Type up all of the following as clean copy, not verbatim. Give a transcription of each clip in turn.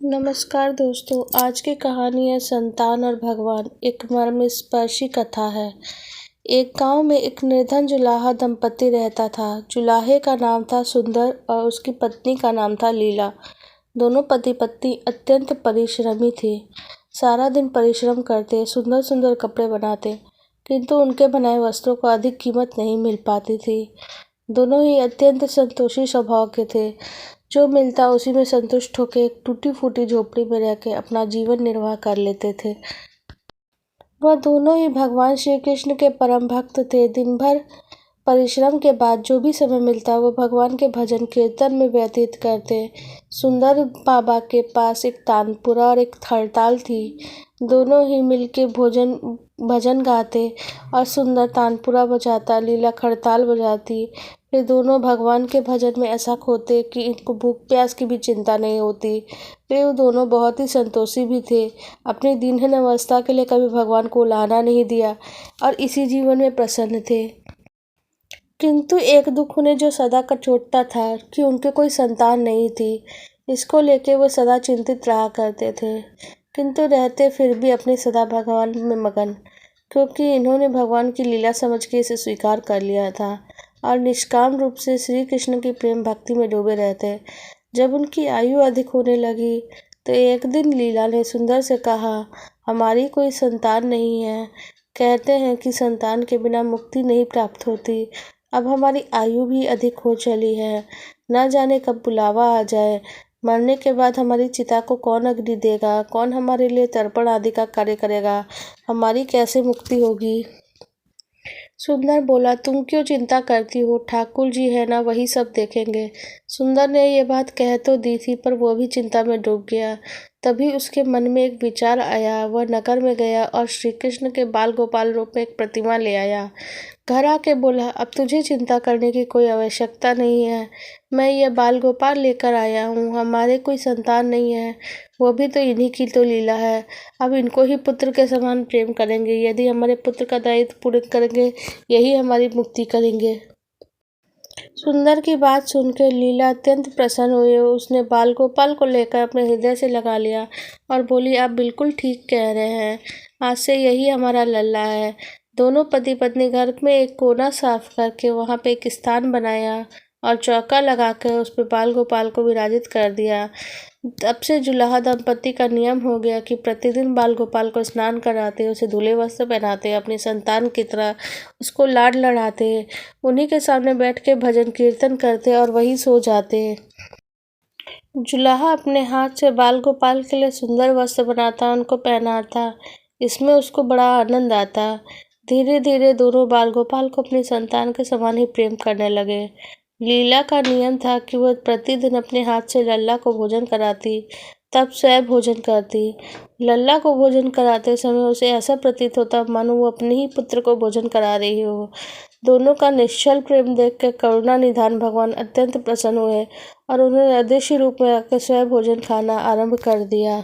नमस्कार दोस्तों, आज की कहानी है संतान और भगवान। एक मर्मस्पर्शी कथा है। एक गांव में एक निर्धन जुलाहा दंपति रहता था। जुलाहे का नाम था सुंदर और उसकी पत्नी का नाम था लीला। दोनों पति पत्नी अत्यंत परिश्रमी थे। सारा दिन परिश्रम करते, सुंदर सुंदर कपड़े बनाते, किंतु उनके बनाए वस्त्रों को अधिक कीमत नहीं मिल पाती थी। दोनों ही अत्यंत संतोषी स्वभाव के थे। जो मिलता उसी में संतुष्ट होकर एक टूटी फूटी झोपड़ी में रहकर अपना जीवन निर्वाह कर लेते थे। वह दोनों ही भगवान श्री कृष्ण के परम भक्त थे। दिन भर परिश्रम के बाद जो भी समय मिलता वो भगवान के भजन कीर्तन में व्यतीत करते। सुंदर बाबा के पास एक तानपुरा और एक खड़ताल थी। दोनों ही मिलके भजन गाते और सुंदर तानपुरा बजाता, लीला खड़ताल बजाती। फिर दोनों भगवान के भजन में ऐसा खोते कि इनको भूख प्यास की भी चिंता नहीं होती। वे दोनों बहुत ही संतोषी भी थे। अपनी दीनहीन अवस्था के लिए कभी भगवान को उलाहना नहीं दिया और इसी जीवन में प्रसन्न थे। किंतु एक दुख उन्हें जो सदा कचोटता था कि उनके कोई संतान नहीं थी। इसको लेके वो सदा चिंतित रहा करते थे, किंतु रहते फिर भी अपने सदा भगवान में मगन, क्योंकि इन्होंने भगवान की लीला समझ के इसे स्वीकार कर लिया था और निष्काम रूप से श्री कृष्ण की प्रेम भक्ति में डूबे रहते। जब उनकी आयु अधिक होने लगी तो एक दिन लीला ने सुंदर से कहा, हमारी कोई संतान नहीं है। कहते हैं कि संतान के बिना मुक्ति नहीं प्राप्त होती। अब हमारी आयु भी अधिक हो चली है, न जाने कब बुलावा आ जाए। मरने के बाद हमारी चिता को कौन अग्नि देगा, कौन हमारे लिए तर्पण आदि का कार्य करेगा, हमारी कैसे मुक्ति होगी। सुंदर बोला, तुम क्यों चिंता करती हो, ठाकुर जी है ना, वही सब देखेंगे। सुंदर ने ये बात कह तो दी थी, पर वो भी चिंता में डूब गया। तभी उसके मन में एक विचार आया। वह नगर में गया और श्री कृष्ण के बाल गोपाल रूप में एक प्रतिमा ले आया। घर आके बोला, अब तुझे चिंता करने की कोई आवश्यकता नहीं है। मैं ये बाल गोपाल लेकर आया हूँ। हमारे कोई संतान नहीं है, वो भी तो इन्हीं की तो लीला है। अब इनको ही पुत्र के समान प्रेम करेंगे। यदि हमारे पुत्र का दायित्व पूर्ण करेंगे, यही हमारी मुक्ति करेंगे। सुंदर की बात सुनकर लीला अत्यंत प्रसन्न हुई। उसने बाल गोपाल को लेकर अपने हृदय से लगा लिया और बोली, आप बिल्कुल ठीक कह रहे हैं, आज से यही हमारा लल्ला है। दोनों पति पत्नी घर में एक कोना साफ करके वहां पे एक स्थान बनाया और चौका लगाकर उस पर बाल गोपाल को विराजित कर दिया। तब से जुलाहा दंपति का नियम हो गया कि प्रतिदिन बाल गोपाल को स्नान कराते, उसे धुले वस्त्र पहनाते, अपनी संतान की तरह उसको लाड लड़ाते, उन्हीं के सामने बैठ के भजन कीर्तन करते और वही सो जाते। जुलाहा अपने हाथ से बाल गोपाल के लिए सुंदर वस्त्र बनाता, उनको पहनाता। इसमें उसको बड़ा आनंद आता। धीरे धीरे दोनों बाल गोपाल को अपनी संतान के समान ही प्रेम करने लगे। लीला का नियम था कि वह प्रतिदिन अपने हाथ से लल्ला को भोजन कराती, तब स्वयं भोजन करती। लल्ला को भोजन कराते समय उसे ऐसा प्रतीत होता मानो वो अपने ही पुत्र को भोजन करा रही हो। दोनों का निश्चल प्रेम देखकर करुणा निधान भगवान अत्यंत प्रसन्न हुए और उन्होंने अदृश्य रूप में आकर स्वयं भोजन खाना आरंभ कर दिया।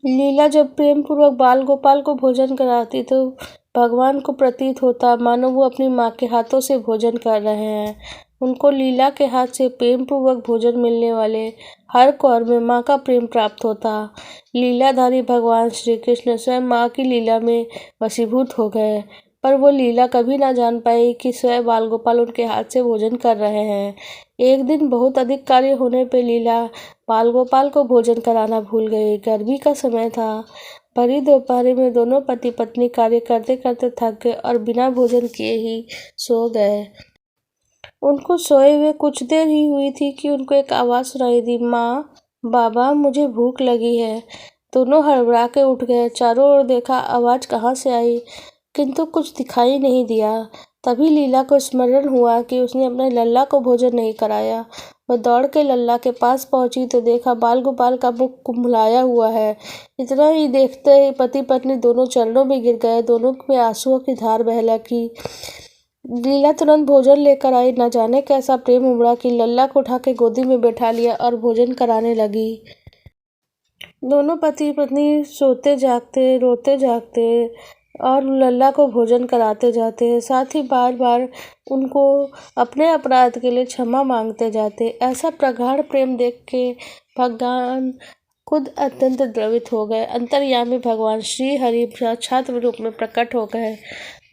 लीला जब प्रेम पूर्वक बाल गोपाल को भोजन कराती तो भगवान को प्रतीत होता मानो वो अपनी माँ के हाथों से भोजन कर रहे हैं। उनको लीला के हाथ से प्रेम पूर्वक भोजन मिलने वाले हर कौर में माँ का प्रेम प्राप्त होता। लीलाधारी भगवान श्री कृष्ण स्वयं माँ की लीला में वशीभूत हो गए, पर वो लीला कभी ना जान पाई कि स्वयं बाल गोपाल उनके हाथ से भोजन कर रहे हैं। एक दिन बहुत अधिक कार्य होने पर लीला बाल गोपाल को भोजन कराना भूल गए। गर्मी का समय था। भरी दोपहर में दोनों पति पत्नी कार्य करते करते थक गए और बिना भोजन किए ही सो गए। उनको सोए हुए कुछ देर ही हुई थी कि उनको एक आवाज़ सुनाई दी, माँ, बाबा, मुझे भूख लगी है। दोनों हड़बड़ा के उठ गए। चारों ओर देखा, आवाज़ कहाँ से आई, किंतु कुछ दिखाई नहीं दिया। तभी लीला को स्मरण हुआ कि उसने अपने लल्ला को भोजन नहीं कराया। वह दौड़ के लल्ला के पास पहुंची तो देखा बाल गोपाल का मुख कुम्हलाया हुआ है। इतना ही देखते ही पति पत्नी दोनों चरणों में गिर गए। दोनों में आंसुओं की धार बह लगी। लीला तुरंत भोजन लेकर आई। न जाने कैसा प्रेम उमड़ा कि लल्ला को उठा के गोदी में बैठा लिया और भोजन कराने लगी। दोनों पति पत्नी सोते जागते, रोते जागते और लल्ला को भोजन कराते जाते हैं, साथ ही बार बार उनको अपने अपराध के लिए क्षमा मांगते जाते। ऐसा प्रगाढ़ प्रेम देख के भगवान खुद अत्यंत द्रवित हो गए। अंतर्यामी भगवान श्री हरि साक्षात रूप में प्रकट हो गए।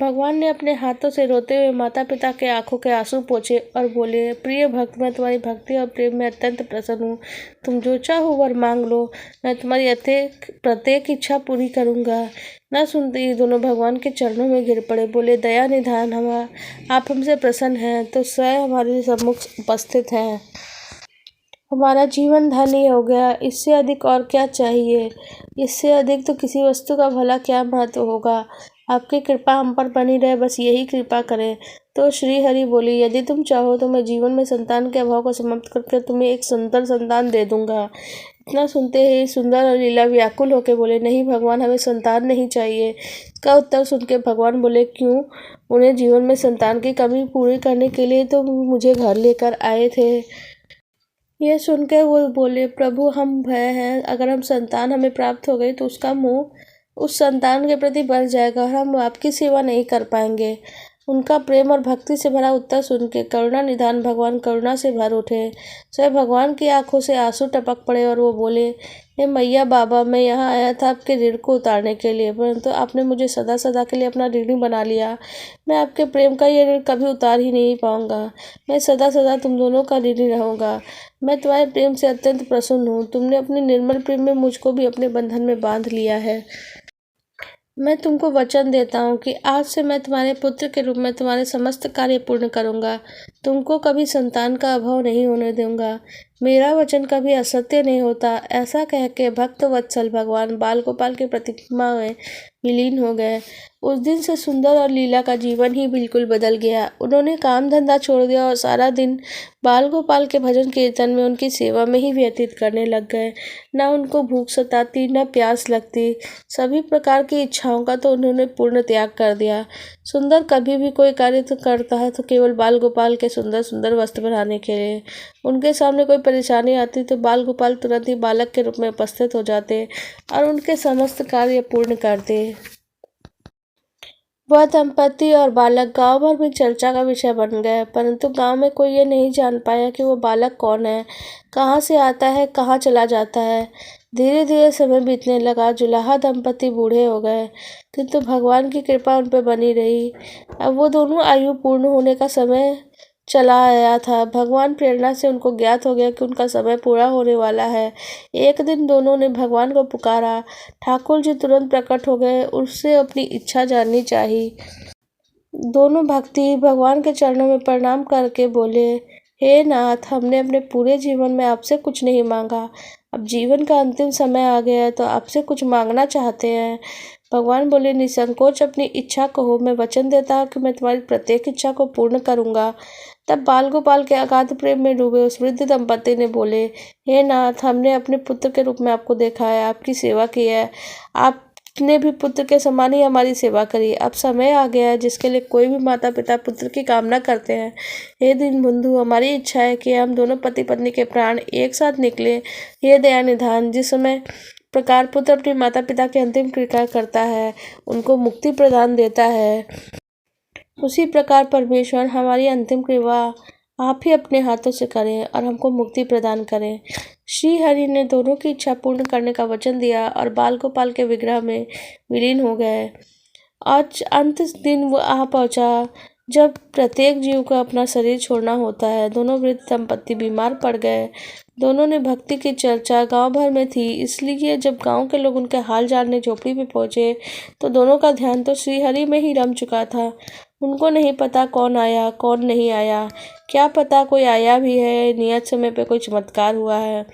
भगवान ने अपने हाथों से रोते हुए माता पिता के आंखों के आंसू पोंछे और बोले, प्रिय भक्त, मैं तुम्हारी भक्ति और प्रेम में अत्यंत प्रसन्न हूँ। तुम जो चाहो वर मांग लो, मैं तुम्हारी प्रत्येक इच्छा पूरी करूँगा। न सुनते ही दोनों भगवान के चरणों में गिर पड़े, बोले, दया निधान, आप हमसे प्रसन्न हैं तो स्वयं हमारे सम्मुख उपस्थित हैं। हमारा जीवन धन्य हो गया, इससे अधिक और क्या चाहिए। इससे अधिक तो किसी वस्तु का भला क्या महत्व होगा। आपकी कृपा हम पर बनी रहे, बस यही कृपा करें। तो श्री हरि बोली, यदि तुम चाहो तो मैं जीवन में संतान के अभाव को समाप्त करके तुम्हें एक सुंदर संतान दे दूंगा। इतना सुनते ही सुंदर और लीला व्याकुल होकर बोले, नहीं भगवान, हमें संतान नहीं चाहिए। इसका उत्तर सुनकर भगवान बोले, क्यों? उन्हें जीवन में संतान की कमी पूरी करने के लिए तो मुझे घर लेकर आए थे। यह सुनकर वो बोले, प्रभु, हम भय हैं, अगर हम संतान हमें प्राप्त हो गई तो उसका मोह उस संतान के प्रति बढ़ जाएगा और हम आपकी सेवा नहीं कर पाएंगे। उनका प्रेम और भक्ति से भरा उत्तर सुन के करुणा निधान भगवान करुणा से भर उठे। स्वयं भगवान की आंखों से आंसू टपक पड़े और वो बोले, हे मैया बाबा, मैं यहाँ आया था आपके ऋण को उतारने के लिए, परंतु आपने मुझे सदा सदा के लिए अपना ऋणी बना लिया। मैं आपके प्रेम का ये ऋण कभी उतार ही नहीं पाऊंगा। मैं सदा सदा तुम दोनों का ऋणी रहूंगा। मैं तुम्हारे प्रेम से अत्यंत प्रसन्न हूँ। तुमने अपने निर्मल प्रेम में मुझको भी अपने बंधन में बांध लिया है। मैं तुमको वचन देता हूँ कि आज से मैं तुम्हारे पुत्र के रूप में तुम्हारे समस्त कार्य पूर्ण करूँगा। तुमको कभी संतान का अभाव नहीं होने दूंगा। मेरा वचन कभी असत्य नहीं होता। ऐसा कह के भक्त वत्सल भगवान बाल गोपाल की प्रतिमा में विलीन हो गए। उस दिन से सुंदर और लीला का जीवन ही बिल्कुल बदल गया। उन्होंने काम धंधा छोड़ दिया और सारा दिन बाल गोपाल के भजन कीर्तन में उनकी सेवा में ही व्यतीत करने लग गए। न उनको भूख सताती, न प्यास लगती। सभी प्रकार की इच्छाओं का तो उन्होंने पूर्ण त्याग कर दिया। सुंदर कभी भी कोई कार्य तो करता है तो केवल बाल गोपाल के सुंदर सुंदर वस्त्र बनाने के लिए। उनके सामने कोई परेशानी आती तो बाल गोपाल तुरंत ही बालक के रूप में उपस्थित हो जाते और उनके समस्त कार्य पूर्ण करते। वह दंपति और बालक गांव भर में चर्चा का विषय बन गए, परंतु गांव में कोई ये नहीं जान पाया कि वो बालक कौन है, कहाँ से आता है, कहाँ चला जाता है। धीरे धीरे समय बीतने लगा। जुलाहा दंपति बूढ़े हो गए, किंतु भगवान की कृपा उन पर बनी रही। अब वो दोनों आयु पूर्ण होने का समय चला आया था। भगवान प्रेरणा से उनको ज्ञात हो गया कि उनका समय पूरा होने वाला है। एक दिन दोनों ने भगवान को पुकारा। ठाकुर जी तुरंत प्रकट हो गए, उससे अपनी इच्छा जाननी चाहिए। दोनों भक्ति भगवान के चरणों में प्रणाम करके बोले, हे नाथ, हमने अपने पूरे जीवन में आपसे कुछ नहीं मांगा। अब जीवन का अंतिम समय आ गया है तो आपसे कुछ मांगना चाहते हैं। भगवान बोले, निसंकोच अपनी इच्छा कहो, मैं वचन देता हूँ कि मैं तुम्हारी प्रत्येक इच्छा को पूर्ण करूँगा। तब बाल गोपाल के अगाध प्रेम में डूबे उस वृद्ध दंपति ने बोले, हे नाथ, हमने अपने पुत्र के रूप में आपको देखा है, आपकी सेवा की है। आपने भी पुत्र के समान ही हमारी सेवा करी। अब समय आ गया है जिसके लिए कोई भी माता पिता पुत्र की कामना करते हैं। हे दीनबंधु, हमारी इच्छा है कि हम दोनों पति पत्नी के प्राण एक साथ निकले। हे दया निधान, जिस समय प्रकार पुत्र अपने माता पिता की अंतिम क्रिया करता है, उनको मुक्ति प्रदान देता है, उसी प्रकार परमेश्वर हमारी अंतिम क्रिया आप ही अपने हाथों से करें और हमको मुक्ति प्रदान करें। श्री हरि ने दोनों की इच्छा पूर्ण करने का वचन दिया और बाल गोपाल के विग्रह में विलीन हो गए। आज अंत दिन वो आ पहुंचा जब प्रत्येक जीव को अपना शरीर छोड़ना होता है। दोनों वृद्ध दंपत्ति बीमार पड़ गए। दोनों ने भक्ति की चर्चा गांव भर में थी, इसलिए जब गांव के लोग उनके हाल जानने झोपड़ी पे पहुंचे तो दोनों का ध्यान तो श्रीहरि में ही रम चुका था। उनको नहीं पता कौन आया कौन नहीं आया। क्या पता कोई आया भी है, नियत समय पे कोई चमत्कार हुआ है।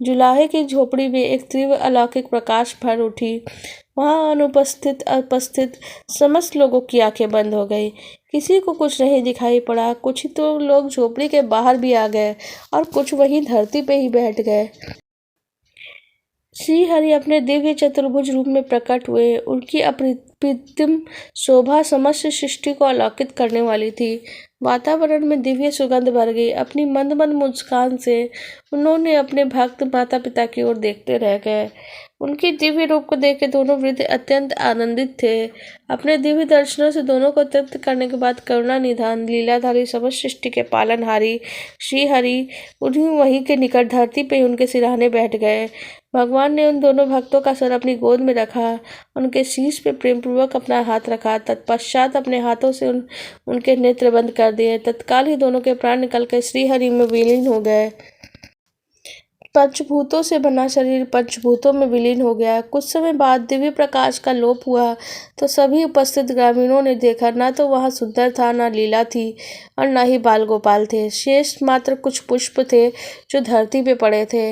जुलाहे की झोपड़ी में एक तीव्र अलौकिक प्रकाश भर उठी। वहाँ अनुपस्थित उपस्थित समस्त लोगों की आंखें बंद हो गई। किसी को कुछ नहीं दिखाई पड़ा। कुछ तो लोग झोपड़ी के बाहर भी आ गए और कुछ वहीं धरती पे ही बैठ गए। श्री हरि अपने दिव्य चतुर्भुज रूप में प्रकट हुए। उनकी अप्रतिम शोभा समस्त सृष्टि को अलौकित करने वाली थी। वातावरण में दिव्य सुगंध भर गई। अपनी मंद मंद मुस्कान से उन्होंने अपने भक्त माता पिता की ओर देखते रह गए। उनके दिव्य रूप को देख के दोनों वृद्ध अत्यंत आनंदित थे। अपने दिव्य दर्शनों से दोनों को तृप्त करने के बाद करुणा निधान लीलाधारी समस्त सृष्टि के पालनहारी श्री हरि उन्हीं वहीं के निकट धरती पे उनके सिरहाने बैठ गए। भगवान ने उन दोनों भक्तों का सर अपनी गोद में रखा, उनके शीश पे प्रेम पूर्वक अपना हाथ रखा, तत्पश्चात अपने हाथों से उनके नेत्र बंद कर दिए। तत्काल ही दोनों के प्राण निकलकर श्रीहरि में विलीन हो गए। पंचभूतों से बना शरीर पंचभूतों में विलीन हो गया। कुछ समय बाद दिव्य प्रकाश का लोप हुआ तो सभी उपस्थित ग्रामीणों ने देखा, न तो वहां सुंदर था, न लीला थी और न ही बाल गोपाल थे। शेष मात्र कुछ पुष्प थे जो धरती पे पड़े थे।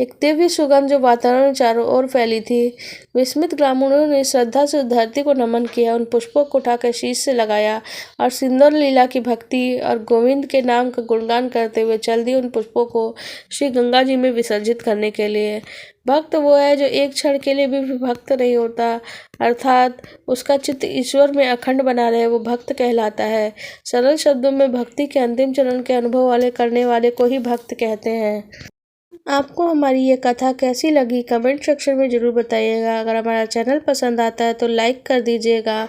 एक दिव्य सुगंध जो वातावरण चारों ओर फैली थी। विस्मित ग्रामीणों ने श्रद्धा से धरती को नमन किया, उन पुष्पों को उठाकर शीश से लगाया और सुंदर लीला की भक्ति और गोविंद के नाम का गुणगान करते हुए चल दिए उन पुष्पों को श्री गंगा जी में विसर्जित करने के लिए। भक्त वो है जो एक क्षण के लिए भी विभक्त नहीं होता, अर्थात उसका चित्त ईश्वर में अखंड बना रहे, वो भक्त कहलाता है। सरल शब्दों में भक्ति के अंतिम चरण के अनुभव वाले करने वाले को ही भक्त कहते हैं। आपको हमारी ये कथा कैसी लगी कमेंट सेक्शन में ज़रूर बताइएगा। अगर हमारा चैनल पसंद आता है तो लाइक कर दीजिएगा।